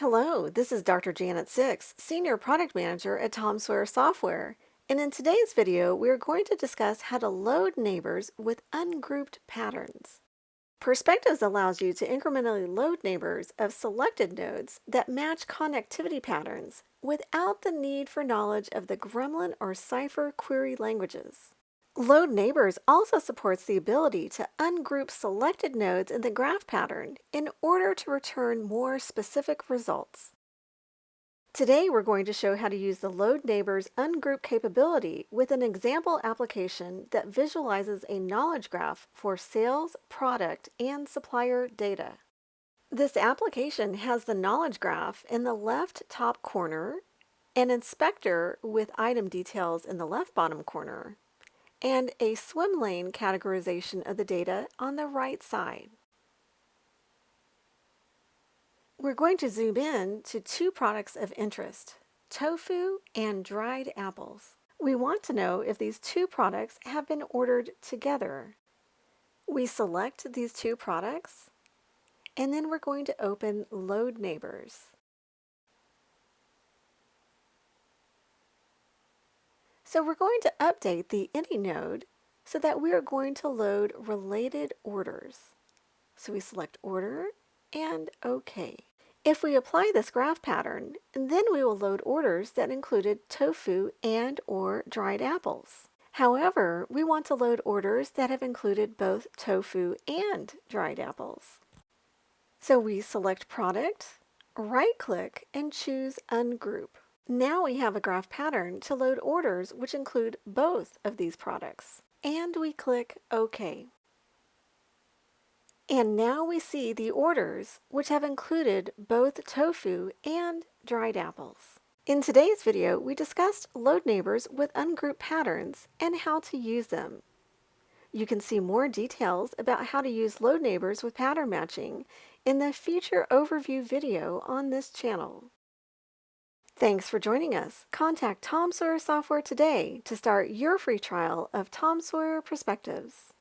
Hello, this is Dr. Janet Six, Senior Product Manager at Tom Sawyer Software, and in today's video we are going to discuss how to load neighbors with ungrouped patterns. Perspectives allows you to incrementally load neighbors of selected nodes that match connectivity patterns without the need for knowledge of the Gremlin or Cypher query languages. Load neighbors also supports the ability to ungroup selected nodes in the graph pattern in order to return more specific results. Today we're going to show how to use the load neighbors ungroup capability with an example application that visualizes a knowledge graph for sales, product, and supplier data. This application has the knowledge graph in the left top corner, an inspector with item details in the left bottom corner, and a swim lane categorization of the data on the right side. We're going to zoom in to two products of interest, tofu and dried apples. We want to know if these two products have been ordered together. We select these two products, and then we're going to open Load Neighbors. So we're going to update the Any node so that we are going to load related orders. So we select Order and OK. If we apply this graph pattern, then we will load orders that included tofu and or dried apples. However, we want to load orders that have included both tofu and dried apples. So we select Product, right-click, and choose Ungroup. Now we have a graph pattern to load orders which include both of these products. And we click OK. And now we see the orders which have included both tofu and dried apples. In today's video, we discussed load neighbors with ungrouped patterns and how to use them. You can see more details about how to use load neighbors with pattern matching in the Feature Overview video on this channel. Thanks for joining us. Contact Tom Sawyer Software today to start your free trial of Tom Sawyer Perspectives.